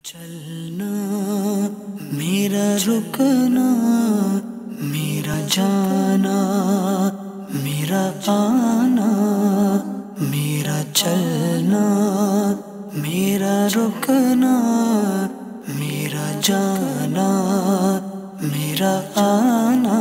چلنا میرا رکنا میرا جانا میرا آنا میرا چلنا میرا رکنا میرا جانا میرا آنا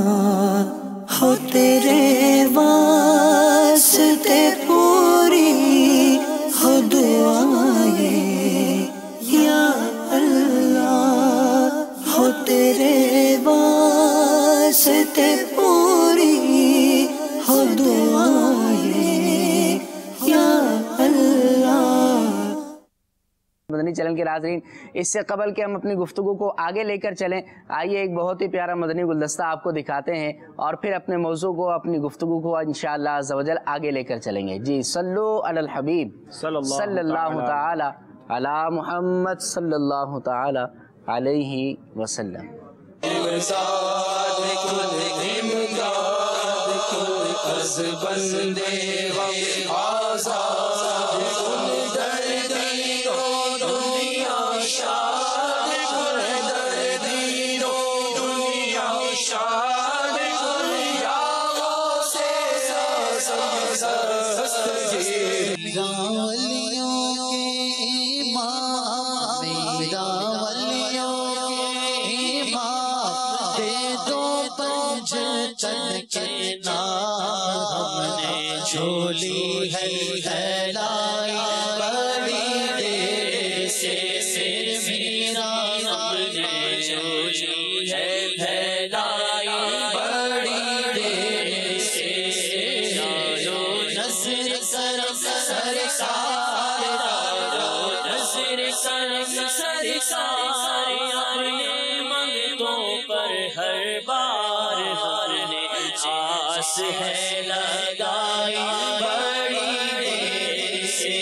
ہو تیرے واسطے پوری ہو دعائیں یا اللہ ہو تیرے واسطے پوری ہو دعائیں یا اللہ۔ مدنی چینل کے ناظرین، اس سے قبل کہ ہم اپنی گفتگو کو آگے لے کر چلیں، آئیے ایک بہت ہی پیارا مدنی گلدستہ آپ کو دکھاتے ہیں اور پھر اپنے موضوع کو، اپنی گفتگو کو انشاءاللہ عز و جل آگے لے کر چلیں گے۔ جی صلو علی الحبیب صلی اللہ تعالی علی محمد صلی اللہ تعالی علیہ وسلم۔ جھولی ہے پھیلائی بڑی دیر سے میرا ہم نے جھولی ہے پھیلائی بڑی دیر سے نظر کرم سرکار نظر کرم سرکار اپنے منگتوں پر ہر بار ہر نے آس ہے لگائی بڑی دیر سے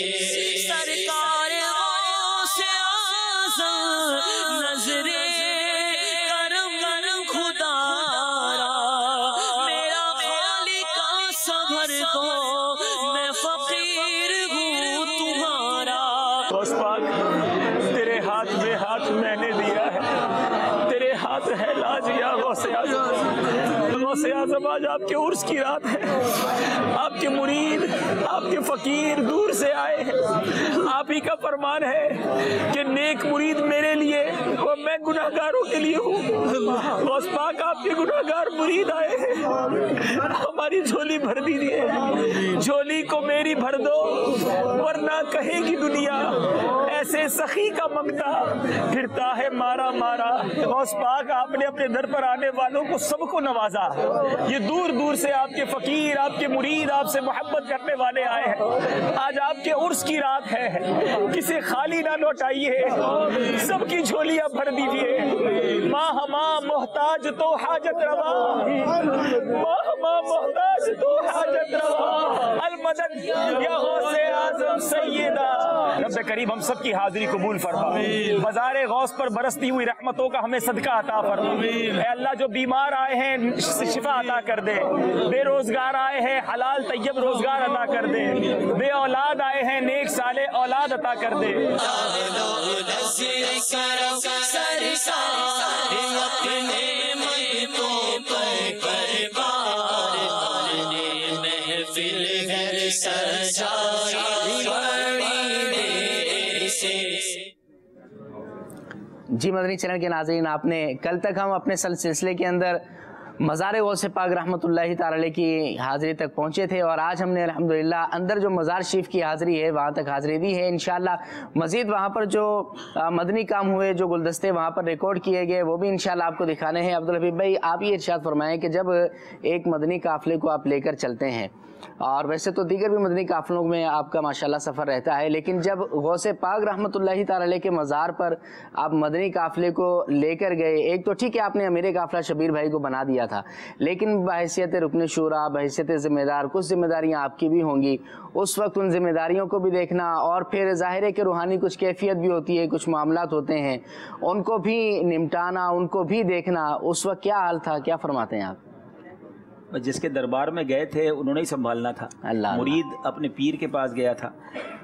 سرکار غوث اعظم نظر کرم خدا را میرا خالق صبر کو میں فقیر ہوں تمہارا۔ غوث پاک تیرے ہاتھ میں ہاتھ میں نے دیا ہے، تیرے ہاتھ ہے لاج یا غوث اعظم۔ غوث اعظم آج آپ کے عرس کی رات ہے، آپ کے مرید آپ کے فقیر دور سے آئے ہیں، آپ ہی کا فرمان ہے کہ نیک مرید میرے لیے اور میں گناہگاروں کے لیے ہوں۔ غوث پاک آپ کے گناہگار مرید آئے ہیں، ہماری جھولی بھر دیجیے، جھولی کو میری بھر دو ورنہ کہے گی دنیا ایسے سخی کا منگتا پھرتا ہے مارا مارا۔ غوث پاک آپ نے اپنے در پر آنے والوں کو سب کو نوازا، یہ دور دور سے آپ کے فقیر آپ کے مرید آپ سے محبت کرنے والے آئے ہیں۔ آج آپ کے عرس کی رات ہے، کسی خالی نہ لوٹائیے، سب کی جھولیاں بھر دیجیے۔ ماں ہماں محتاج تو حاجت روا، ماں ہماں محتاج تو حاجت روا، المدد یا غوث اعظم سیدہ۔ رب کریم ہم سب کی حاضری قبول فرما، مزار غوث پر برستی ہوئی رحمتوں کا ہمیں صدقہ عطا فرما۔ اے اللہ جو بیمار آئے ہیں شفا عطا کر دے، بے روزگار آئے ہیں حلال طیب روزگار عطا کر دے، بے اولاد آئے ہیں نیک صالح اولاد عطا کر دے۔ جی مدنی چینل کے ناظرین، آپ نے کل تک ہم اپنے سلسلے کے اندر مزار غوث پاک رحمۃ اللہ تعالی علیہ کی حاضری تک پہنچے تھے اور آج ہم نے الحمدللہ اندر جو مزار شریف کی حاضری ہے وہاں تک حاضری دی ہے۔ انشاءاللہ مزید وہاں پر جو مدنی کام ہوئے، جو گلدستے وہاں پر ریکارڈ کیے گئے، وہ بھی انشاءاللہ آپ کو دکھانے ہیں۔ عبدالحبیب بھائی، آپ یہ ارشاد فرمائیں کہ جب ایک مدنی قافلے کو آپ لے کر چلتے ہیں، اور ویسے تو دیگر بھی مدنی قافلوں میں آپ کا ماشاءاللہ سفر رہتا ہے، لیکن جب غوث پاک رحمۃ اللہ تعالی علیہ کے مزار پر آپ مدنی قافلے کو لے کر گئے، ایک تو ٹھیک ہے آپ نے امیر قافلہ شبیر بھائی کو بنا دیا تھا، لیکن بحیثیت رکن شورا، بحیثیت ذمہ دار، کچھ ذمہ داریاں آپ کی بھی ہوں گی، اس وقت ان ذمہ داریوں کو بھی دیکھنا، اور پھر ظاہر ہے کہ روحانی کچھ کیفیت بھی ہوتی ہے، کچھ معاملات ہوتے ہیں، ان کو بھی نمٹانا، ان کو بھی دیکھنا، اس وقت کیا حال تھا، کیا فرماتے ہیں آپ؟ جس کے دربار میں گئے تھے انہوں نے ہی سنبھالنا تھا. مرید اپنے پیر کے پاس گیا تھا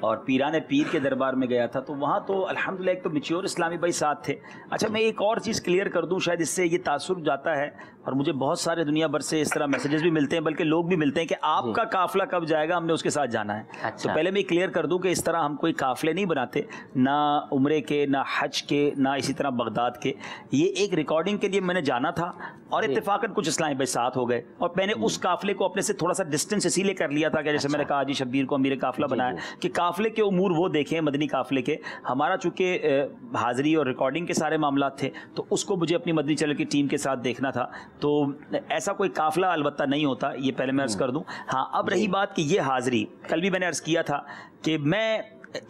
اور پیران پیر کے دربار میں گیا تھا, تو وہاں تو الحمدللہ ایک تو میچور اسلامی بھائی ساتھ تھے. اچھا میں ایک اور چیز کلیئر کر دوں, شاید اس سے یہ تاثر جاتا ہے, اور مجھے بہت سارے دنیا بھر سے اس طرح میسیجز بھی ملتے ہیں, بلکہ لوگ بھی ملتے ہیں کہ آپ کا قافلہ کب جائے گا, ہم نے اس کے ساتھ جانا ہے. تو پہلے میں کلیئر کر دوں کہ اس طرح ہم کوئی قافلے نہیں بناتے, نہ عمرے کے, نہ حج کے, نہ اسی طرح بغداد کے. یہ ایک ریکارڈنگ کے لیے میں نے جانا تھا اور اتفاقاً کچھ اسلامی بھائی ساتھ ہو گئے, اور میں نے اس قافلے کو اپنے سے تھوڑا سا ڈسٹینس اسی لیے کر لیا تھا کہ جیسے میں نے کہا جی شبیر کو امیر قافلہ بنایا, کہ قافلے کے امور وہ دیکھیں مدنی قافلے کے. ہمارا چونکہ حاضری اور ریکارڈنگ کے سارے معاملات تھے تو اس کو مجھے اپنی مدنی چینل کی ٹیم کے ساتھ دیکھنا تھا, تو ایسا کوئی قافلہ البتہ نہیں ہوتا, یہ پہلے میں عرض کر دوں. ہاں اب رہی بات کہ یہ حاضری, کل بھی میں نے عرض کیا تھا کہ میں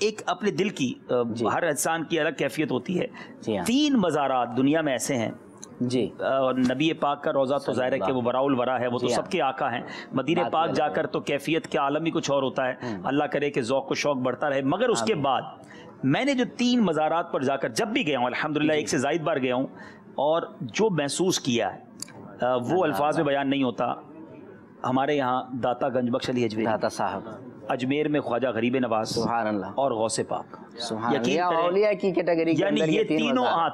ایک اپنے دل کی, ہر انسان کی الگ کیفیت ہوتی ہے. 3 مزارات دنیا میں ایسے ہیں جی, نبی پاک کا روضہ تو ظاہر ہے کہ وہ وراء الورا ہے, وہ تو سب کے آقا ہیں. مدینہ پاک جا کر تو کیفیت کے عالم ہی کچھ اور ہوتا ہے, اللہ کرے کہ ذوق و شوق بڑھتا رہے. مگر اس کے بعد میں نے جو 3 مزارات پر جا کر جب بھی گیا ہوں, الحمدللہ 1 سے زائد بار گیا ہوں, اور جو محسوس کیا ہے وہ الفاظ میں بیان نہیں ہوتا. ہمارے یہاں داتا گنج بخش علی اجمیری داتا صاحب, اجمیر میں خواجہ غریب نواز, سبحان اللہ, اور غوث پاک, اولیاء کی کیٹیگری کے اندر یہ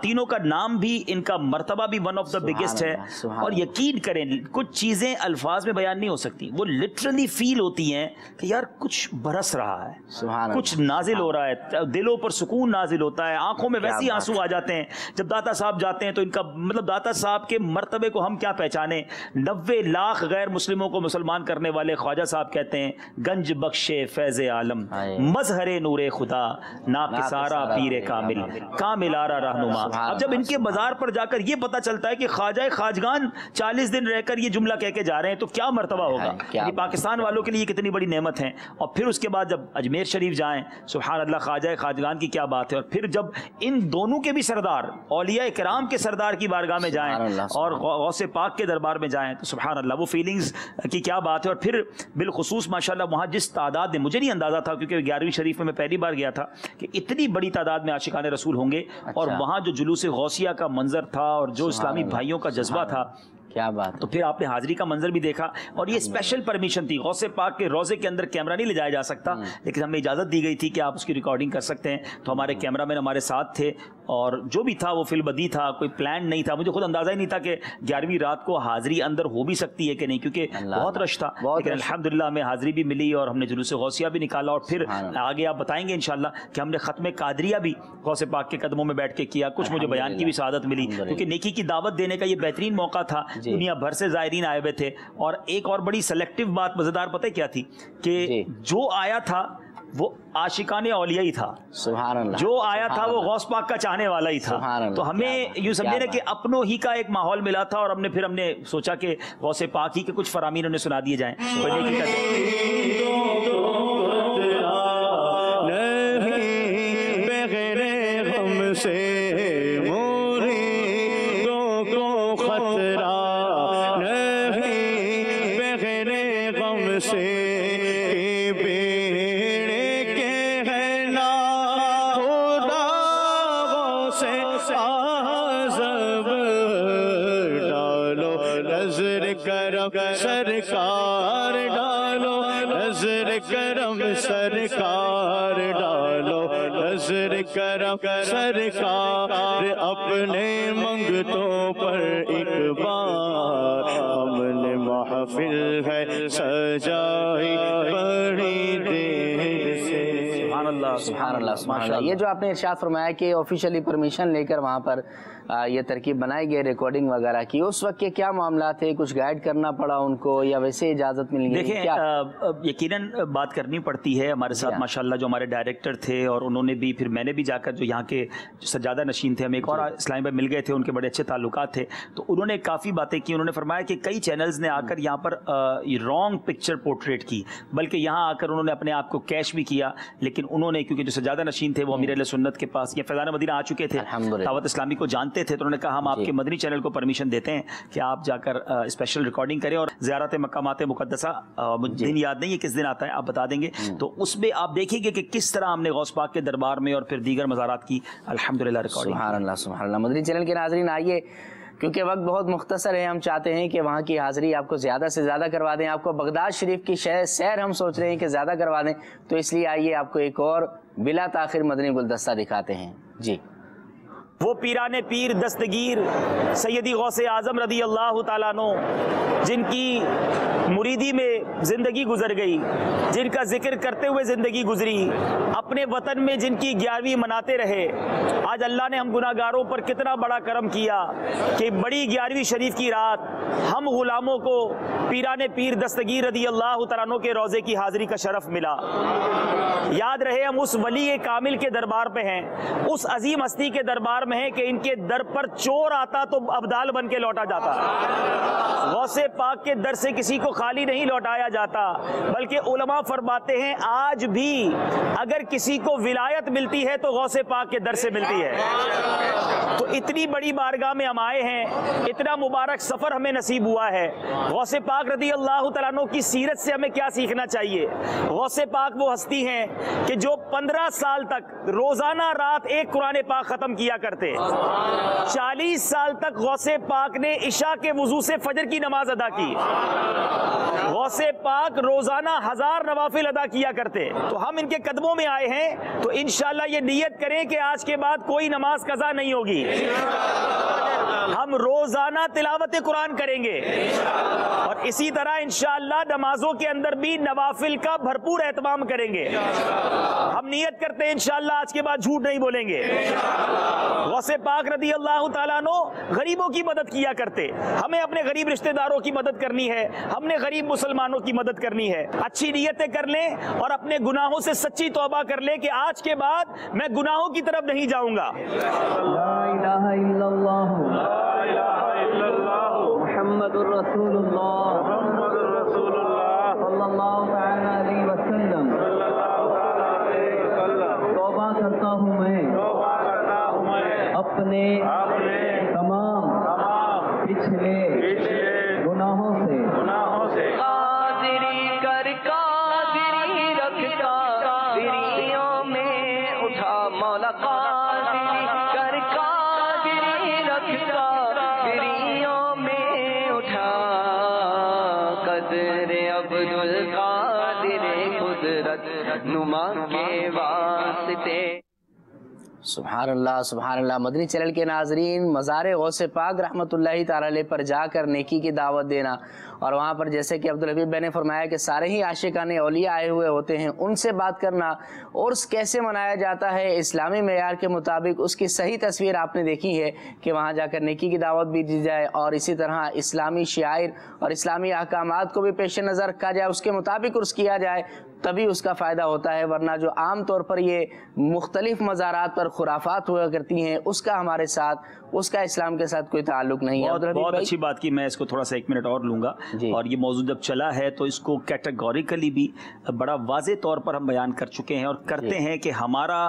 تینوں کا نام بھی, ان کا مرتبہ بھی ون آف دا بگیسٹ ہے. اور یقین کریں کچھ چیزیں الفاظ میں بیان نہیں ہو سکتی, وہ لٹرلی فیل ہوتی ہیں کہ یار کچھ برس رہا ہے, کچھ نازل ہو رہا ہے, دلوں پر سکون نازل ہوتا ہے, آنکھوں میں ویسے آنسو آ جاتے ہیں جب داتا صاحب جاتے ہیں. تو ان کا مطلب داتا صاحب کے مرتبے کو ہم کیا پہچانے. 90 لاکھ غیر مسلموں کو مسلمان کرنے والے خواجہ صاحب کہتے ہیں گنج بخش فیض عالم, مظہر نور خدا, ناقصارا پیر کامل, کامل آرا رہنما. اب جب ان کے بازار پر جا کر یہ پتا چلتا ہے کہ خواجہ خواجگان 40 دن رہ کر یہ جملہ کہہ کے جا رہے ہیں, تو کیا مرتبہ ہوگا. یعنی پاکستان والوں کے لیے یہ کتنی بڑی نعمت ہے. اور پھر اس کے بعد جب اجمیر شریف جائیں, سبحان اللہ, خواجہ خواجگان کی کیا بات ہے. اور پھر جب ان دونوں کے بھی سردار, اولیاء کرام کے سردار کی بارگاہ میں جائیں اور غوث پاک کے دربار میں جائیں, تو سبحان اللہ وہ فیلنگز کی کیا بات ہے. اور پھر بالخصوص ماشاءاللہ وہاں جس تعداد میں, مجھے نہیں اندازہ تھا کیونکہ 11ویں شریف میں پہلی بار گیا تھا, کہ اتنی بڑی تعداد میں عاشقان رسول ہوں گے. اور وہاں جو جلوس غوثیہ کا منظر تھا اور جو اسلامی بھائیوں کا جذبہ تھا, کیا بات. تو پھر آپ نے حاضری کا منظر بھی دیکھا, اور یہ اسپیشل پرمیشن تھی. غوث پاک کے روضے کے اندر کیمرہ نہیں لے جایا جا سکتا, لیکن ہمیں اجازت دی گئی تھی کہ آپ اس کی ریکارڈنگ کر سکتے ہیں. تو ہمارے کیمرہ مین ہمارے ساتھ تھے, اور جو بھی تھا وہ فی البدی تھا, کوئی پلان نہیں تھا. مجھے خود اندازہ ہی نہیں تھا کہ 11ویں رات کو حاضری اندر ہو بھی سکتی ہے کہ نہیں, کیونکہ بہت رش تھا. لیکن الحمدللہ ہمیں حاضری بھی ملی اور ہم نے جلوس غوثیہ بھی نکالا. اور پھر آگے آپ بتائیں گے انشاءاللہ کہ ہم نے ختم قادریہ بھی غوث پاک کے قدموں میں بیٹھ کے کیا. کچھ مجھے بیان کی بھی سعادت ملی, کیونکہ نیکی کی دعوت دینے کا یہ بہترین موقع تھا. دنیا بھر سے زائرین آئے ہوئے تھے. اور ایک اور بڑی سلیکٹیو بات مزیدار پتہ کیا تھی, کہ جو آیا تھا وہ عاشقان اولیاء ہی تھا. سبحان اللہ, جو آیا تھا وہ غوث پاک کا چاہنے والا ہی تھا. تو ہمیں یوں سمجھے نا کہ اپنوں ہی کا ایک ماحول ملا تھا, اور ہم نے سوچا کہ غوث پاک ہی کے کچھ فرامین انہیں سنا دیے جائیں. سرکار ڈالو نظر کرم, سرکار ڈالو نظر کرم, سرکار اپنے منگتوں پر ایک بار ہم نے محفل ہے سجائی بڑی دیر سے. سبحان اللہ, سبحان اللہ, سبحان اللہ. یہ جو آپ نے ارشاد فرمایا کہ آفیشیلی پرمیشن لے کر وہاں پر یہ ترکیب بنائی گئی ریکارڈنگ وغیرہ کی, اس وقت کے کیا معاملات تھے, کچھ گائیڈ کرنا پڑا ان کو یا ویسے اجازت مل گئی؟ دیکھیں یقیناً بات کرنی پڑتی ہے. ہمارے ساتھ ماشاءاللہ جو ہمارے ڈائریکٹر تھے, اور انہوں نے بھی, پھر میں نے بھی جا کر جو یہاں کے جو سجادہ نشین تھے, ہمیں ایک اور اسلامی بھائی مل گئے تھے, ان کے بڑے اچھے تعلقات تھے, تو انہوں نے کافی باتیں کی. انہوں نے فرمایا کہ کئی چینلز نے آ کر یہاں پر رانگ پکچر پورٹریٹ کی, بلکہ یہاں آ کر انہوں نے اپنے آپ کو کیش بھی کیا. لیکن انہوں نے کیونکہ جو سجادہ نشین تھے وہ امیر اہل سنت کے پاس یا فیضان مدینہ آ چکے تھے, دعوت اسلامی کو جانتے تھے, تو انہوں نے کہا ہم آپ کے مدنی چینل کو پرمیشن دیتے ہیں کہ آپ جا کر اسپیشل ریکارڈنگ کریں. اور زیارت مقامات مقدسہ, دن یاد نہیں ہے کس دن آتا ہے, آپ بتا دیں گے, تو اس میں آپ دیکھیں گے کہ کس طرح ہم نے غوث پاک کے دربار میں اور پھر دیگر مزارات کی الحمدللہ ریکارڈنگ. سبحان اللہ, سبحان اللہ. مدنی چینل کے ناظرین آئیے کیونکہ وقت بہت مختصر ہے، ہم چاہتے ہیں کہ وہاں کی حاضری آپ کو زیادہ سے زیادہ کروا دیں، آپ کو بغداد شریف کی سیر ہم سوچ رہے ہیں کہ زیادہ کروا دیں، تو اس لیے آئیے آپ کو ایک اور بلا تاخیر مدنی گلدستہ دکھاتے ہیں۔ جی، وہ پیران پیر دستگیر سیدی غوث اعظم رضی اللہ تعالیٰ عنہ جن کی مریدی میں زندگی گزر گئی، جن کا ذکر کرتے ہوئے زندگی گزری، اپنے وطن میں جن کی 11ویں مناتے رہے، آج اللہ نے ہم گناہگاروں پر کتنا بڑا کرم کیا کہ بڑی 11ویں شریف کی رات ہم غلاموں کو پیران پیر دستگیر رضی اللہ تعالیٰ عنہ کے روضے کی حاضری کا شرف ملا۔ یاد رہے ہم اس ولی کامل کے دربار پہ ہیں، اس عظیم ہستی کے دربار میں ہیں کہ ان کے در پر چور آتا تو ابدال بن کے لوٹا جاتا۔ غوث پاک کے در سے کسی کو خالی نہیں لوٹایا جاتا، بلکہ علماء فرماتے ہیں آج بھی اگر کسی کو ولایت ملتی ہے تو غوث پاک کے در سے ملتی ہے۔ تو اتنی بڑی بارگاہ میں ہم آئے ہیں، اتنا مبارک سفر ہمیں نصیب ہوا ہے۔ غوث پاک رضی اللہ تعالیٰ عنہ کی سیرت سے ہمیں کیا سیکھنا چاہیے؟ غوث پاک وہ ہستی ہیں کہ جو 15 سال تک روزانہ رات ایک قرآن پاک ختم کیا کرتے، 40 سال تک غوث پاک نے عشاء کے وضو سے فجر کی نماز ادا کی، غوث پاک روزانہ 1000 نوافل ادا کیا کرتے۔ تو ہم ان کے قدموں میں آئے ہیں تو انشاءاللہ یہ نیت کریں کہ آج کے بعد کوئی نماز قضا نہیں ہوگی، ہم روزانہ تلاوت قرآن کریں گے، اور اسی طرح انشاءاللہ نمازوں کے اندر بھی نوافل کا بھرپور اہتمام کریں گے۔ ہم نیت کرتے ہیں انشاءاللہ آج کے بعد جھوٹ نہیں بولیں گے۔ غوث پاک رضی اللہ تعالیٰ عنہ غریبوں کی مدد کیا کرتے، ہمیں اپنے غریب رشتہ داروں کی مدد کرنی ہے، ہم نے غریب مسلمانوں کی مدد کرنی ہے۔ اچھی نیتیں کر لیں اور اپنے گناہوں سے سچی توبہ کر لیں کہ آج کے بعد میں گناہوں کی طرف نہیں جاؤں گا۔ لا الہ الا اللہ محمد الرسول اللہ صلی اللہ علیہ وسلم۔ توبہ کرتا ہوں میں اپنے تمام پچھلے گناہوں سے، قادری کر قادری رکھ قادریوں میں اٹھا مولا، قادری کر قادری رکھ قادریوں میں اٹھا، قدر عبد القادر قدرت نما کے واسطے۔ سبحان اللہ سبحان اللہ۔ مدنی چینل کے ناظرین، مزار غوث پاک رحمۃ اللہ تعالی علیہ پر جا کر نیکی کی دعوت دینا، اور وہاں پر جیسے کہ عبدالحبیب بھائی نے فرمایا کہ سارے ہی عاشقان اولیاء آئے ہوئے ہوتے ہیں، ان سے بات کرنا، عرس کیسے منایا جاتا ہے اسلامی معیار کے مطابق، اس کی صحیح تصویر آپ نے دیکھی ہے کہ وہاں جا کر نیکی کی دعوت بھی دی جائے، اور اسی طرح اسلامی شعائر اور اسلامی احکامات کو بھی پیش نظر رکھا جائے، اس کے مطابق عرس کیا جائے، تبھی اس کا فائدہ ہوتا ہے۔ ورنہ جو عام طور پر یہ مختلف مزارات پر خرافات ہوا کرتی ہیں، اس کا ہمارے ساتھ، اس کا اسلام کے ساتھ کوئی تعلق نہیں ہے۔ بہت اچھی بات کی، میں اس کو تھوڑا سا 1 منٹ اور لوں گا، اور یہ موضوع جب چلا ہے تو اس کو کیٹیگوریکلی بھی بڑا واضح طور پر ہم بیان کر چکے ہیں اور کرتے ہیں کہ ہمارا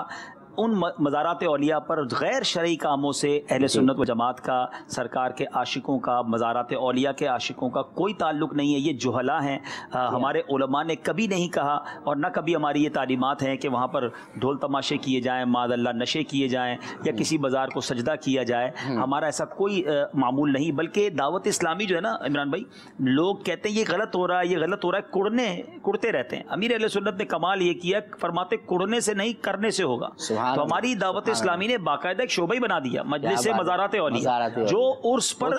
ان مزارات اولیاء پر غیر شرعی کاموں سے اہل سنت و جماعت کا، سرکار کے عاشقوں کا، مزارات اولیاء کے عاشقوں کا کوئی تعلق نہیں ہے۔ یہ جہلا ہیں، ہمارے علماء نے کبھی نہیں کہا اور نہ کبھی ہماری یہ تعلیمات ہیں کہ وہاں پر ڈھول تماشے کیے جائیں، معاذ اللہ نشے کیے جائیں، یا کسی بازار کو سجدہ کیا جائے۔ ہمارا ایسا کوئی معمول نہیں، بلکہ دعوت اسلامی جو ہے نا عمران بھائی، لوگ کہتے ہیں یہ غلط ہو رہا ہے، یہ غلط ہو رہا ہے، کڑتے رہتے ہیں۔ امیر اہل سنت نے کمال یہ کیا، فرماتے کڑنے سے نہیں کرنے سے ہوگا۔ تو ہماری دعوت اسلامی نے باقاعدہ ایک شعبہ بنا دیا، مجلس مزارات اولیاء، جو عرس پر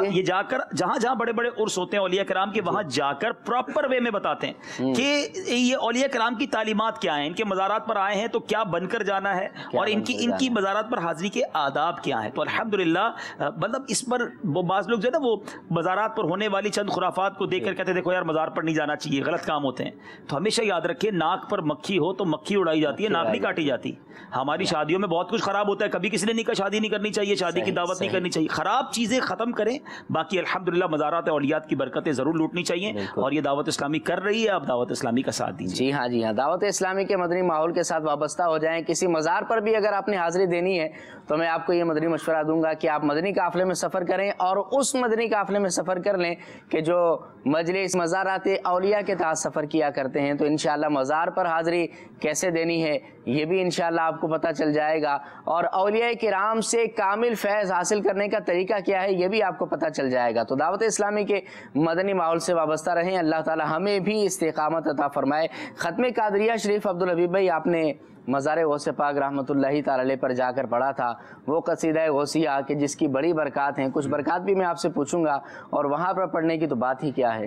یہ جا کر جہاں جہاں بڑے بڑے عرس ہوتے ہیں اولیاء کرام کے، وہاں جا کر پراپر وے میں بتاتے ہیں کہ یہ اولیاء کرام کی تعلیمات کیا ہیں، ان کے مزارات پر آئے ہیں تو کیا بن کر جانا ہے، اور ان کی مزارات پر حاضری کے آداب کیا ہیں۔ تو الحمدللہ مطلب اس پر بعض لوگ جو ہے نا وہ مزارات پر ہونے والی چند خرافات کو دیکھ کر کہتے ہیں دیکھو یار مزار پر نہیں جانا چاہیے، غلط کام ہوتے ہیں۔ تو ہمیشہ یاد رکھیں، ناک پر مکھی ہو تو مکھی اڑائی جاتی ہے، ناک نہیں کاٹی جاتی۔ ہماری شادیوں میں بہت کچھ خراب ہوتا ہے، کبھی کسی نے نہیں کہا شادی نہیں کرنی چاہیے، شادی کی دعوت نہیں کرنی چاہیے، خراب چیزیں ختم کریں، باقی الحمدللہ مزارات اولیات کی برکتیں ضرور لوٹنی چاہیے، اور یہ دعوت اسلامی کر رہی ہے، آپ دعوت اسلامی کا ساتھ دیجیے۔ جی ہاں، جی ہاں، دعوت اسلامی کے مدنی ماحول کے ساتھ وابستہ ہو جائیں۔ کسی مزار پر بھی اگر آپ نے حاضری دینی ہے تو میں آپ کو یہ مدنی مشورہ دوں گا کہ آپ مدنی قافلے میں سفر کریں، اور اس مدنی قافلے میں سفر کر لیں کہ جو مجلس مزارات اولیاء کے تحت سفر کیا کرتے ہیں۔ تو انشاءاللہ مزار پر حاضری کیسے دینی ہے یہ بھی انشاءاللہ آپ کو کو پتہ چل جائے گا، اور اولیاء کرام سے کامل فیض حاصل کرنے کا طریقہ کیا ہے یہ بھی آپ کو پتہ چل جائے گا۔ تو دعوت اسلامی کے مدنی ماحول سے وابستہ رہیں، اللہ تعالی ہمیں بھی استقامت عطا فرمائے۔ ختم قادریہ شریف عبدالحبیب بھائی آپ نے مزار غوث پاک رحمۃ اللہ تعالی علیہ پر جا کر پڑھا تھا وہ قصیدہ غوثیہ کہ جس کی بڑی برکات ہیں، کچھ برکات بھی میں آپ سے پوچھوں گا، اور وہاں پر پڑھنے کی تو بات ہی کیا ہے۔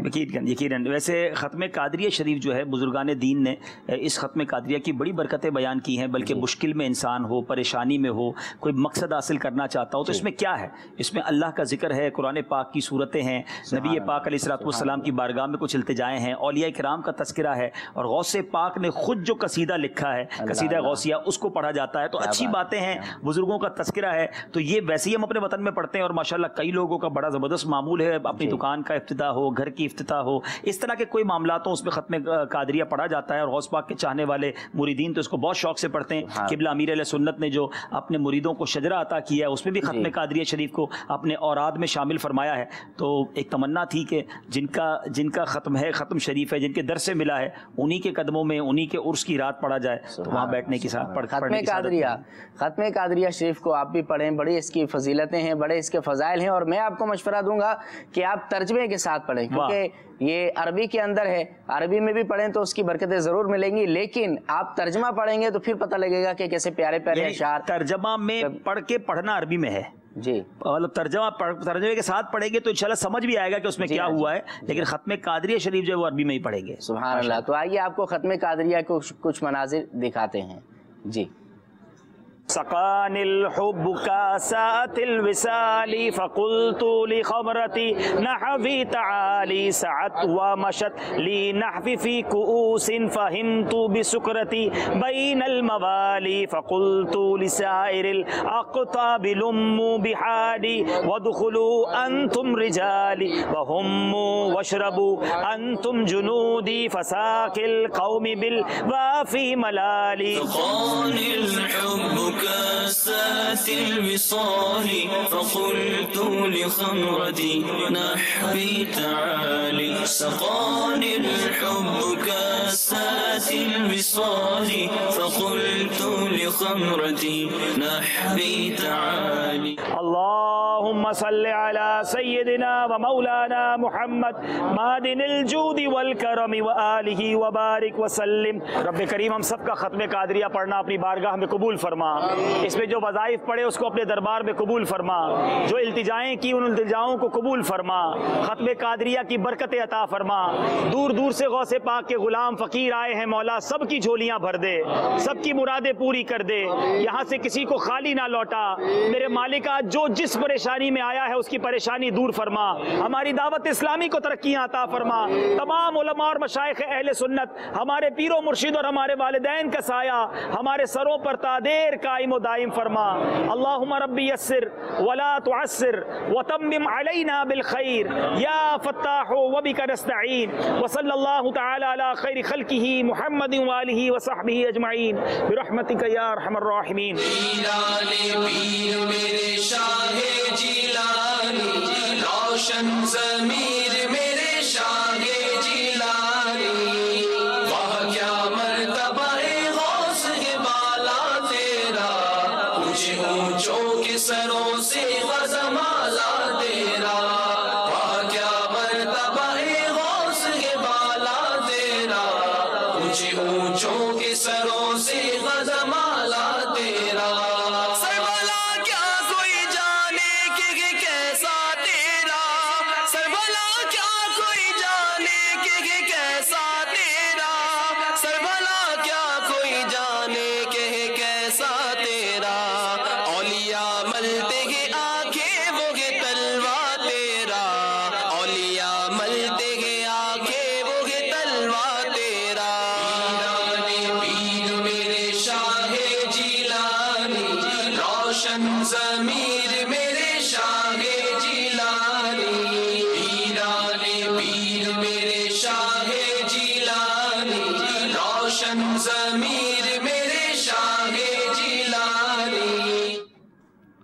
یقیناً ویسے ختم قادریہ شریف جو ہے بزرگان دین نے اس ختم قادریہ کی بڑی برکتیں بیان کی ہیں، بلکہ مشکل میں انسان ہو، پریشانی میں ہو، کوئی مقصد حاصل کرنا چاہتا ہو تو اس میں کیا ہے، اس میں اللہ کا ذکر ہے، قرآن پاک کی صورتیں ہیں، نبی پاک علیہ الصلوۃ والسلام کی بارگاہ میں کچھ التجائیں ہیں، اولیاء کرام کا تذکرہ ہے، اور غوث پاک نے خود جو قصیدہ لکھا ہے قصیدہ غوثیہ اس کو پڑھا جاتا ہے۔ تو اچھی باتیں ہیں، بزرگوں کا تذکرہ ہے، تو یہ ویسے ہی ہم اپنے وطن میں پڑھتے ہیں، اور ماشاءاللہ کئی لوگوں کا بڑا زبردست معمول ہے، اپنی دکان کا افتتاح ہو، گھر کی افتتاح ہو، اس طرح کے کوئی معاملات ہوں اس میں ختم قادریہ پڑھا جاتا ہے، اور غوث پاک کے چاہنے والے مریدین تو اس کو بہت شوق سے پڑھتے ہیں۔ قبلہ امیر علیہ سنت نے جو اپنے مریدوں کو شجرہ عطا کیا ہے اس میں بھی ختم قادریہ شریف کو اپنے اوراد میں شامل فرمایا ہے۔ تو ایک تمنا تھی کہ جن کا ختم ہے، ختم شریف ہے، جن کے در سے ملا ہے، انہی کے قدموں میں انہی کے عرس کی رات پڑھا جائے، تو وہاں بیٹھنے کی ساتھ ختم قادریہ شریف کو آپ بھی پڑھیں، بڑی اس کی فضیلتیں ہیں، بڑے اس کے فضائل ہیں، اور میں آپ کو مشورہ دوں گا کہ آپ ترجمے کے ساتھ پڑھیں، کیونکہ یہ عربی کے اندر ہے، عربی میں بھی پڑھیں تو اس کی برکتیں ضرور ملیں گی، لیکن آپ ترجمہ پڑھیں گے تو پھر پتہ لگے گا کہ کیسے پیارے پیارے اشعار۔ ترجمہ میں پڑھ کے پڑھنا عربی میں ہے جی، مطلب ترجمے کے ساتھ پڑھیں گے تو انشاءاللہ سمجھ بھی آئے گا کہ اس میں کیا ہوا ہے، لیکن ختم قادریہ شریف جو ہے وہ عربی میں ہی پڑھیں گے۔ سبحان اللہ۔ تو آئیے آپ کو ختم قادریہ کو کچھ مناظر دکھاتے ہیں۔ جی۔ سقاني الحب كاسات الوصال فقلت لخمرتي نحفي تعالي سعت ومشت لي نحفي في كؤوس فهمت بسكرتي بين الموالي فقلت لسائر الأقطاب لموا بحالي وادخلوا أنتم رجالي وهموا واشربوا أنتم جنودي فساق القوم بالوافي ملالي. سقاني الحب كاسات الوصال فقلت لخمرتي نحبي تعالي. سقاني الحب كاسات الوصال فقلت لخمرتي نحبي تعالي. اللهم صل على سيدنا ومولانا محمد مادن الجود والکرم وآلہ وبارک وسلم. رب کریم ہم سب کا ختم قادریہ پڑھنا اپنی بارگاہ میں قبول فرما. اس میں جو وظائف پڑھے اس کو اپنے دربار میں قبول فرما. جو التجائیں کی ان التجاؤں کو قبول فرما. ختم قادریہ کی برکت عطا فرما. دور دور سے غوث پاک کے غلام فقیر آئے ہیں مولا, سب کی جھولیاں بھر دے, سب کی مرادیں پوری کر دے, یہاں سے کسی کو خالی نہ لوٹا. میرے مالک آج جو جس پریشانی میں آیا ہے اس کی پریشانی دور فرما. ہماری دعوت اسلامی کو ترقیاں عطا فرما. تمام علماء اور مشائخ اہل سنت, ہمارے پیر و مرشد اور ہمارے والدین کا سایہ ہمارے سروں پر تادیر قائم و دائم فرما. اللہم ربی یسر ولا تعسر وتمم علینا بالخیر یا فتاح وبک نستعین. وصلی اللہ تعالی علی خیر خلقہ محمد وآلہ وصحبہ اجمعین برحمتک یا ارحم الراحمین. پیر میرے شاہ جیلانی, روشن ضمیر میرے شاہ جیلانی, واہ کیا مرتبہ غوث ہے بالا تیرا, اونچے اونچوں کے سروں سے غزمالا تیرا. واہ کیا مرتبہ غوث ہے بالا تیرا, اونچے اونچوں کے سروں سے غزمالا تیرا.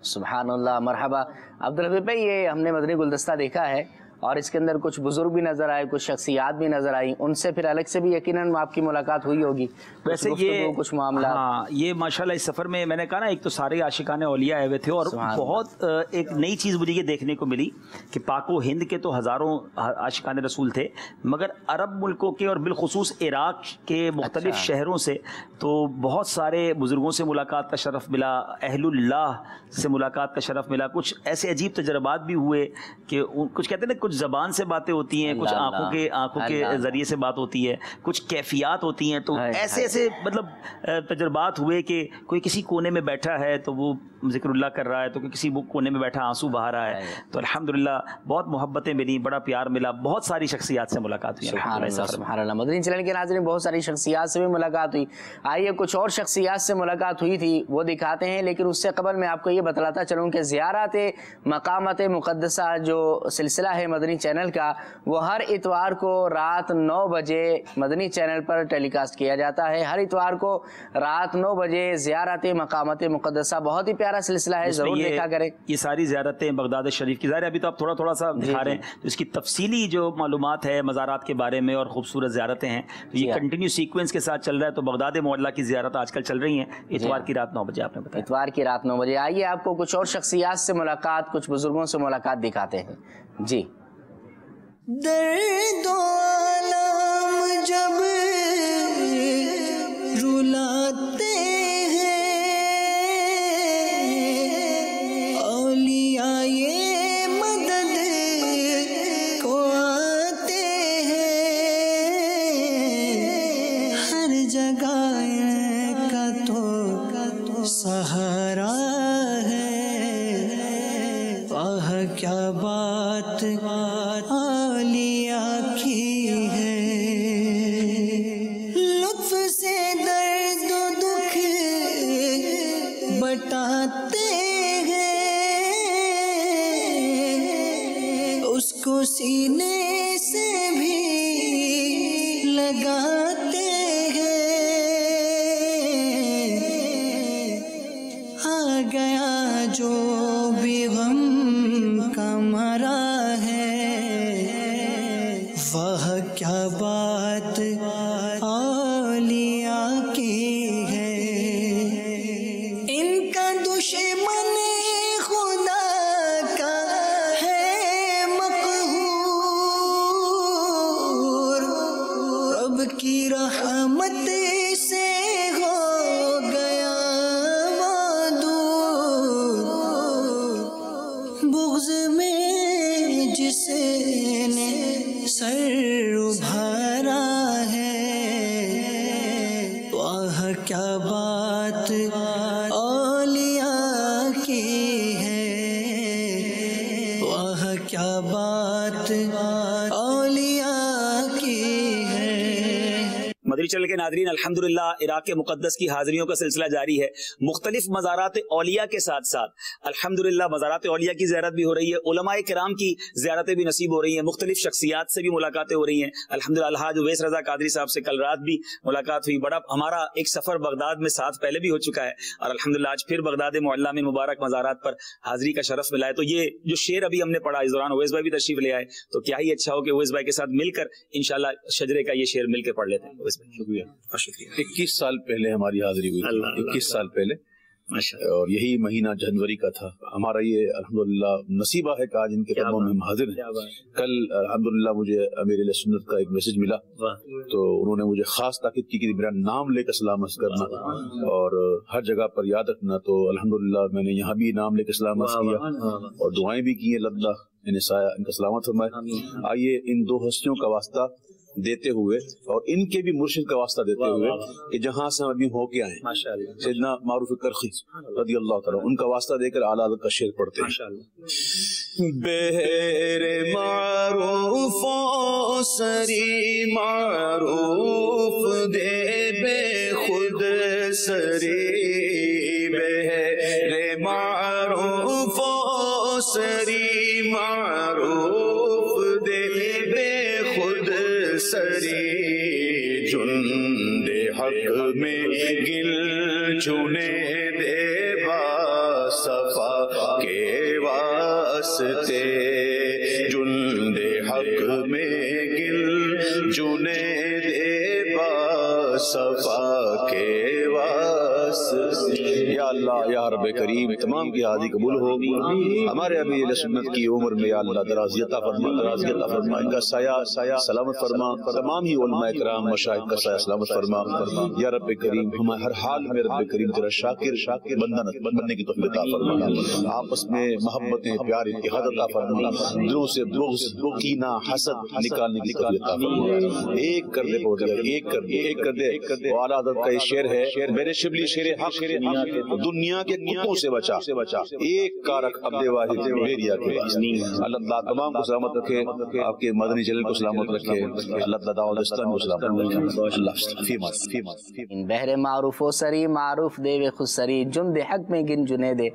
سبحان اللہ. مرحبا عبدالحبیب بھائی, یہ ہم نے مدنی گلدستہ دیکھا ہے اور اس کے اندر کچھ بزرگ بھی نظر آئے, کچھ شخصیات بھی نظر آئی, ان سے پھر الگ سے بھی یقیناً آپ کی ملاقات ہوئی ہوگی. ویسے یہ کچھ معاملات, ہاں یہ ماشاءاللہ اس سفر میں میں نے کہا نا, ایک تو سارے عاشقان اولیاء آئے ہوئے تھے, اور بہت ایک نئی چیز مجھے یہ دیکھنے کو ملی کہ پاک و ہند کے تو ہزاروں عاشقان رسول تھے, مگر عرب ملکوں کے اور بالخصوص عراق کے مختلف شہروں سے تو بہت سارے بزرگوں سے ملاقات کا شرف ملا, اہل اللہ سے ملاقات کا شرف ملا. کچھ ایسے عجیب تجربات بھی ہوئے کہ کچھ کہتے ہیں نا, کچھ زبان سے باتیں ہوتی ہیں, کچھ آنکھوں کے ذریعے سے بات ہوتی ہے, کچھ کیفیات ہوتی ہیں. تو ایسے ایسے مطلب تجربات ہوئے کہ کوئی کسی کونے میں بیٹھا ہے تو وہ ذکر اللہ کر رہا ہے, تو کسی کونے میں بیٹھا آنسو بہا رہا ہے. تو الحمدللہ بہت محبتیں ملی, بڑا پیار ملا, بہت ساری شخصیات سے ملاقات ہوئی. سبحان اللہ. مدنی چینل کے ناظرین, بہت ساری شخصیات سے بھی ملاقات ہوئی. آئیے کچھ اور شخصیات سے ملاقات ہوئی تھی وہ دکھاتے ہیں, لیکن اس سے قبل میں آپ کو یہ بتلاتا چلوں کہ زیارت مقامات مقدسہ جو سلسلہ ہے مدنی چینل کا, وہ ہر اتوار کو رات 9 بجے مدنی چینل پر ٹیلی کاسٹ کیا جاتا ہے. ہر اتوار کو رات 9 بجے زیارت مقامات مقدسہ, بہت ہی پیارا سلسلہ ہے, ضرور دیکھا کریں. یہ ساری زیارتیں بغداد شریف کی, ظاہر ہے ابھی تو آپ تھوڑا سا دکھا رہے ہیں, تو اس کی تفصیلی جو معلومات ہے مزارات کے بارے میں اور خوبصورت زیارتیں ہیں, تو یہ کنٹینیو سیکوینس کے ساتھ چل رہا ہے. تو بغداد معلیٰ کی زیارت آج کل چل رہی ہیں اتوار کی رات 9 بجے, آپ نے بتایا اتوار کی رات 9 بجے. آئیے آپ کو کچھ اور شخصیات سے ملاقات, کچھ بزرگوں سے ملاقات دکھاتے ہیں. جی. درد و عالم جب رلاتے ہیں, اولیاء یہ مدد کو آتے ہیں. ہر جگہ کا تو سہارا ہے, آہ کیا بات اولیاء کی ہے. لطف سے درد و دکھ بٹاتے ہیں, اس کو سینے سے بھی لگاتے ہیں. آ گیا جو بھی غم کا مرا ہے, وہ کیا بات اولیاء کی ہے. ان کا دشمن خدا کا ہے مقہور, رب کی رحمت سے ہو گیا وہ دور. بغض میں جس نے سر ابھارا ہے, واہ کیا بات اولیاء کی ہے, واہ کیا بات اولیاء کی ہے. مدنی چینل کے ناظرین, الحمدللہ عراق مقدس کی حاضریوں کا سلسلہ جاری ہے. مختلف مزارات اولیاء کے ساتھ ساتھ الحمدللہ مزارات اولیاء کی زیارت بھی ہو رہی ہے, علماء کرام کی زیارتیں بھی نصیب ہو رہی ہیں, مختلف شخصیات سے بھی ملاقاتیں ہو رہی ہیں. الحمدللہ الحاج اویس رضا قادری صاحب سے کل رات بھی ملاقات ہوئی. بڑا ہمارا ایک سفر بغداد میں ساتھ پہلے بھی ہو چکا ہے, اور الحمدللہ آج پھر بغداد معلیٰ میں مبارک مزارات پر حاضری کا شرف ملا ہے. تو یہ جو شعر ابھی ہم نے پڑھا اس دوران اویس بھائی بھی تشریف لے آئے, تو کیا ہی اچھا ہو کہ اویس بھائی کے ساتھ مل کر انشاءاللہ شجرے کا یہ شعر مل کے پڑھ لیتے ہیں. اویس بھائی شکریہ. 21 سال پہلے ہماری حاضری ہوئی, 21 سال پہلے, اور یہی مہینہ جنوری کا تھا. ہمارا یہ الحمدللہ نصیبہ ہے کہ آج ان کے قدموں میں ہم حاضر ہیں. کل الحمدللہ مجھے امیر اہل سنت کا ایک میسج ملا, تو انہوں نے مجھے خاص تاکید کی کہ میرا نام لے کر سلام عرض کرنا اور ہر جگہ پر یاد رکھنا. تو الحمدللہ میں نے یہاں بھی نام لے کر سلام عرض کیا اور دعائیں بھی کی ہیں, اللہ ان کا سلامت فرمائے. آئیے ان دو ہستیوں کا واسطہ دیتے ہوئے اور ان کے بھی مرشد کا واسطہ دیتے ہوئے کہ جہاں سے ہم ابھی ہو کے آئے, سیدنا معروف کرخی رضی اللہ تعالیٰ, ان کا واسطہ دے کر اعلیٰ حضرت کا شعر پڑھتے ہیں. بہر معروف و سری معروف دے بے خود سری, بہر معروف و سری معروف دے بے خود سری, جند حق میں گل چنے دے با صفا کے واسطے, جند میں گل جنید با صفا کے واسطے. یا اللہ یا رب کریم تمام کی حاضری قبول ہو. ہمارے ابھی اہل سنت کی عمر میں یا اللہ درازی عطا فرما, درازی عطا فرما, ان کا سایہ سلامت فرما, تمام ہی علماء کرام مشائخ کا سایہ سلامت فرما. یا رب کریم ہمیں ہر حال میں رب کریم تیرا شاکر بننے کی توفیق عطا فرما. آپس میں محبتیں پیار اتحاد عطا فرما. دلوں سے بغض کینہ حسد نکالنے کی توفیق عطا فرما. ایک کر دے پروردگار, ایک کر دے, ایک کر دے. وہ اعلیٰ حضرت کا یہ شعر ہے, میرے شبلی شیر حق دنیا کے کتوں سے بچا, ایک کا رکھ عبد واحد میریا کے واسطے. اللہ تعالیٰ تمام کو سلامت رکھے, آپ کے مدنی چینل کو سلامت رکھے, اللہ تعالیٰ دعوت اسلام کو سلامت رکھے. اللہ بہر معروف و سری معروف دے و خود سری جند حق میں گن جنے دے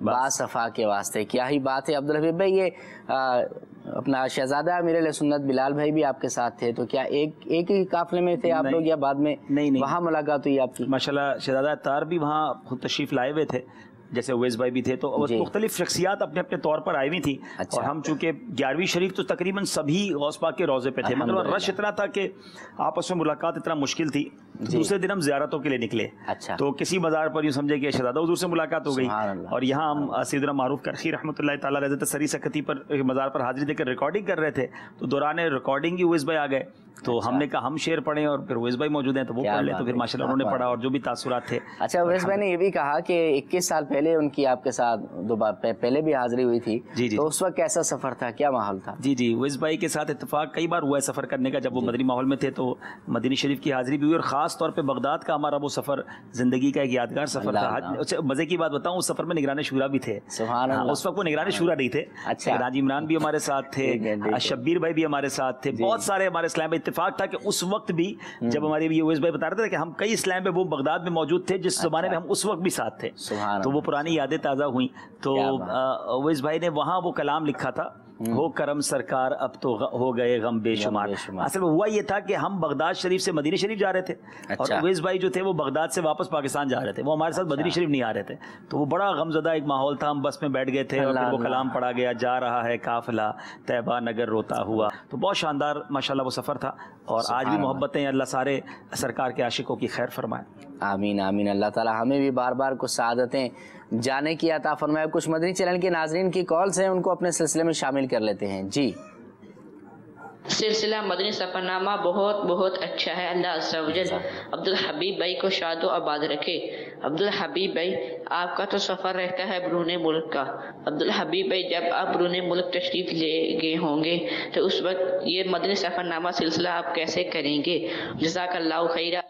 با صفا کے واسطے. کیا ہی بات ہے عبدالحبیب بھائی. یہ اپنا شہزادہ امیر اہل سنت بلال بھائی بھی آپ کے ساتھ تھے, تو کیا ایک ہی قافلے میں تھے آپ لوگ یا بعد میں وہاں ملاقات ہوئی آپ کی؟ ماشاءاللہ شہزادہ اطہار بھی وہاں خود تشریف لائے ہوئے تھے, جیسے اویس بھائی بھی تھے, تو مختلف شخصیات اپنے اپنے طور پر آئی ہوئی تھیں. اور ہم چونکہ 11ویں شریف تو تقریباً سبھی غوث پاک کے روضے پہ تھے, مگر رش اتنا تھا کہ آپس میں ملاقات اتنا مشکل تھی. دوسرے دن ہم زیارتوں کے لیے نکلے, تو کسی مزار پر یوں سمجھے کہ شہزادہ حضور سے ملاقات ہو گئی, اور یہاں ہم سیدنا معروف کرخی رحمۃ اللہ تعالیٰ علیہ سری سکتی پر مزار پر حاضری دے کر ریکارڈنگ کر رہے تھے. تو دوران ریکارڈنگ ہی اویس بھائی آ گئے, تو ہم نے کہا ہم شعر پڑھیں, اور پھر اویس بھائی موجود ہیں تو وہ پڑھ لیں. تو پھر ماشاءاللہ انہوں نے پڑھا, اور جو بھی تاثرات تھے. اچھا, اویس بھائی نے یہ بھی کہا کہ 21 سال پہلے ان کی آپ کے ساتھ پہلے بھی حاضری ہوئی تھی, تو اس وقت کیسا سفر تھا, کیا ماحول تھا؟ جی اویس بھائی کے ساتھ اتفاق کئی بار ہوا ہے سفر کرنے کا. جب وہ مدنی ماحول میں تھے تو مدنی شریف کی حاضری بھی ہوئی, اور خاص طور پہ بغداد کا ہمارا وہ سفر زندگی کا ایک یادگار سفر تھا. مزے کی بات بتاؤں, اس سفر میں نگران شورا بھی تھے. اس وقت وہ نگران شورا نہیں تھے. راجی عمران بھی ہمارے ساتھ تھے, شبیر بھائی بھی ہمارے ساتھ تھے, بہت سارے ہمارے اسلام میں. اتفاق تھا کہ اس وقت بھی جب ہمارے بھی اویس بھائی بتا رہے تھے کہ ہم کئی اسلام میں وہ بغداد میں موجود تھے جس زمانے میں ہم اس وقت بھی ساتھ تھے, تو وہ پرانی یادیں تازہ ہوئیں. تو اویس بھائی نے وہاں وہ کلام لکھا تھا, ہو کرم سرکار اب تو ہو گئے غم بے شمار. اصل میں ہوا یہ تھا کہ ہم بغداد شریف سے مدینہ شریف جا رہے تھے, اور اویس بھائی جو تھے وہ بغداد سے واپس پاکستان جا رہے تھے, وہ ہمارے ساتھ مدینہ شریف نہیں آ رہے تھے. تو وہ بڑا غمزدہ ایک ماحول تھا. ہم بس میں بیٹھ گئے تھے, اور پھر وہ کلام پڑھا گیا, جا رہا ہے قافلہ طیبہ نگر روتا ہوا. تو بہت شاندار ماشاءاللہ وہ سفر تھا, اور آج بھی محبتیں. اللہ سارے سرکار کے عاشقوں کی خیر فرمائے. آمین آمین. اللہ تعالیٰ ہمیں بھی بار بار کچھ سعادتیں جانے کی عطا فرمائے. کچھ مدنی چینل کے ناظرین کی کالز ہیں, ان کو اپنے سلسلے میں شامل کر لیتے ہیں. جی, سلسلہ مدنی سفر نامہ بہت اچھا ہے. اللہ عز و جل عبدالحبیب بھائی کو شاد و آباد رکھے. عبدالحبیب بھائی, آپ کا تو سفر رہتا ہے برون ملک کا. عبدالحبیب بھائی, جب آپ برون ملک تشریف لے گئے ہوں گے تو اس وقت یہ مدنی سفر نامہ سلسلہ آپ کیسے کریں گے؟ جزاک اللہ خیرہ.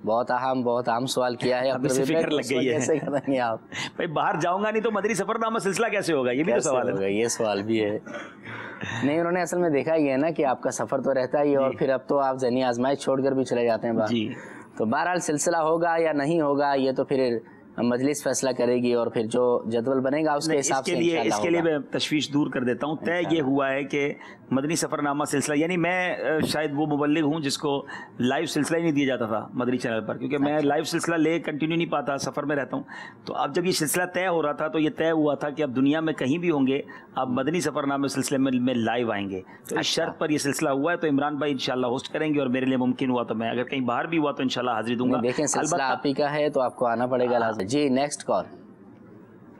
بہت اہم سوال کیا ہے. فکر لگ گئی ہے, کیسے کریں گے آپ؟ بھائی باہر جاؤں گا نہیں تو مدنی سفر نامہ سلسلہ کیسے ہوگا, یہ بھی تو سوال ہے. یہ سوال بھی ہے. نہیں, انہوں نے اصل میں دیکھا یہ ہے نا کہ آپ کا سفر تو رہتا ہی ہے, اور پھر اب تو آپ ذہنی آزمائش چھوڑ کر بھی چلے جاتے ہیں باہر. تو بہرحال سلسلہ ہوگا یا نہیں ہوگا یہ تو پھر مجلس فیصلہ کرے گی, اور پھر جو جدول بنے گا اس کے حساب سے اس کے لیے میں تشویش دور کر دیتا ہوں. طے یہ ہوا ہے کہ مدنی سفر نامہ سلسلہ, یعنی میں شاید وہ مبلغ ہوں جس کو لائیو سلسلہ ہی نہیں دیا جاتا تھا مدنی چینل پر, کیونکہ میں لائیو سلسلہ لے کنٹینیو نہیں پاتا, سفر میں رہتا ہوں. تو اب جب یہ سلسلہ طے ہو رہا تھا تو یہ طے ہوا تھا کہ اب دنیا میں کہیں بھی ہوں گے آپ مدنی سفر نامہ سلسلے میں لائیو آئیں گے. تو اس شرط پر یہ سلسلہ ہوا ہے. تو عمران بھائی انشاءاللہ ہوسٹ کریں گے, اور میرے لیے ممکن ہوا تو میں, اگر کہیں باہر بھی ہوا تو انشاءاللہ حاضری دوں گا. دیکھیں سلسلہ آپ ہی کا ہے تو آپ کو آنا پڑے گا لازم. جی, نیکسٹ کال.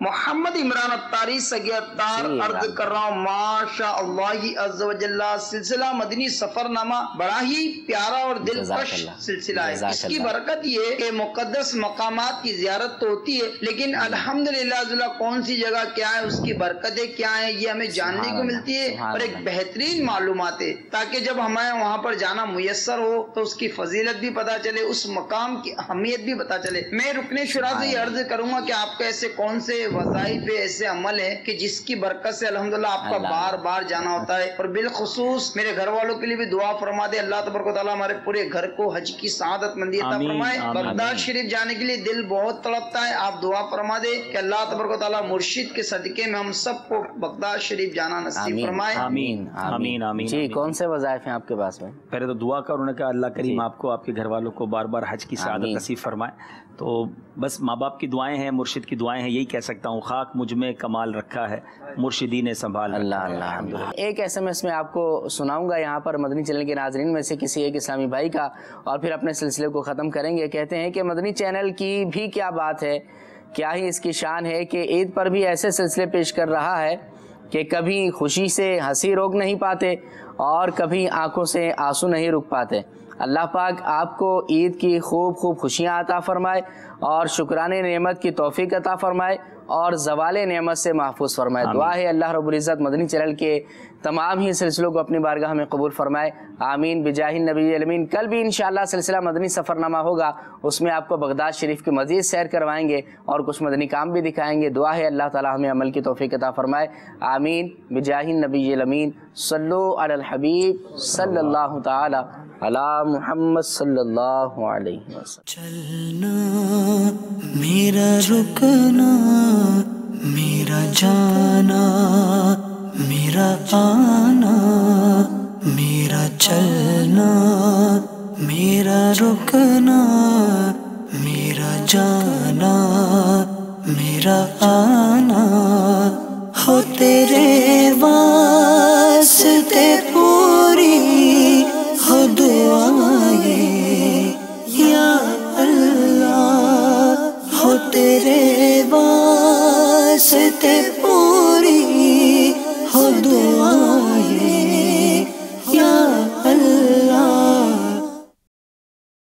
محمد عمران اتاری سگی اتار عرض کر رہا ہوں. ماشاء اللہ عز و جل, سلسلہ مدنی سفر نامہ بڑا ہی پیارا اور دلکش سلسلہ ہے. اس کی برکت یہ کہ مقدس مقامات کی زیارت تو ہوتی ہے, لیکن الحمدللہ کون سی جگہ کیا ہے, اس کی برکتیں کیا ہیں, یہ ہمیں جاننے کو ملتی ہے, اور ایک بہترین معلومات ہے, تاکہ جب ہمیں وہاں پر جانا میسر ہو تو اس کی فضیلت بھی پتہ چلے, اس مقام کی اہمیت بھی پتہ چلے. میں رکن شورا سے یہ عرض کروں گا کہ آپ کے ایسے کون سے وظائف پہ ایسے عمل ہے کہ جس کی برکت سے الحمدللہ آپ کا بار بار جانا ہوتا ہے, اور بالخصوص میرے گھر والوں کے لیے بھی دعا فرما دے. اللہ تبارک و تعالیٰ ہمارے پورے گھر کو حج کی سعادت مندی عطا فرمائے. بغداد شریف جانے کے لیے دل بہت تڑپتا ہے, آپ دعا فرما دے کہ اللہ تبارک و تعالیٰ مرشد کے صدقے میں ہم سب کو بغداد شریف جانا نصیب فرمائے. آمین آمین آمین. جی, کون سے وظائف ہیں آپ کے پاس میں؟ پہلے تو دعا کا, انہوں نے کہا اللہ کریم آپ کو, آپ کے گھر والوں کو بار بار حج کی سعادت نصیب فرمائے. تو بس ماں باپ کی دعائیں ہیں، مرشد کی دعائیں ہیں، یہی کہہ سکتا ہوں. خاک مجھ میں کمال رکھا ہے، مرشدی نے سنبھال رکھا ہے. اللہ اللہ. ایک SMS میں آپ کو سناؤں گا یہاں پر مدنی چینل کے ناظرین میں سے کسی ایک اسلامی بھائی کا، اور پھر اپنے سلسلے کو ختم کریں گے. کہتے ہیں کہ مدنی چینل کی بھی کیا بات ہے، کیا ہی اس کی شان ہے کہ عید پر بھی ایسے سلسلے پیش کر رہا ہے کہ کبھی خوشی سے ہنسی روک نہیں پاتے اور کبھی آنکھوں سے آنسو نہیں رک پاتے. اللہ پاک آپ کو عید کی خوب خوب خوشیاں عطا فرمائے اور شکرانے نعمت کی توفیق عطا فرمائے اور زوال نعمت سے محفوظ فرمائے. دعا ہے اللہ رب العزت مدنی چینل کے تمام ہی سلسلوں کو اپنی بارگاہ میں قبول فرمائے. آمین بجاہ النبی الامین. کل بھی انشاءاللہ سلسلہ مدنی سفر نامہ ہوگا، اس میں آپ کو بغداد شریف کی مزید سیر کروائیں گے اور کچھ مدنی کام بھی دکھائیں گے. دعا ہے اللہ تعالی ہمیں عمل کی توفیق عطا فرمائے. آمین بجاہ النبی الامین. صلو علی الحبیب صلی اللہ تعالی علی محمد صلی اللہ علیہ وسلم. چلنا میرا رکنا، میرا جانا، میرا آنا، میرا چلنا، میرا رکنا، میرا جانا، میرا آنا، ہو تیرے واسطے پوری ہو دعائیں یا اللہ، ہو تیرے واسطے پوری ہو دعائیں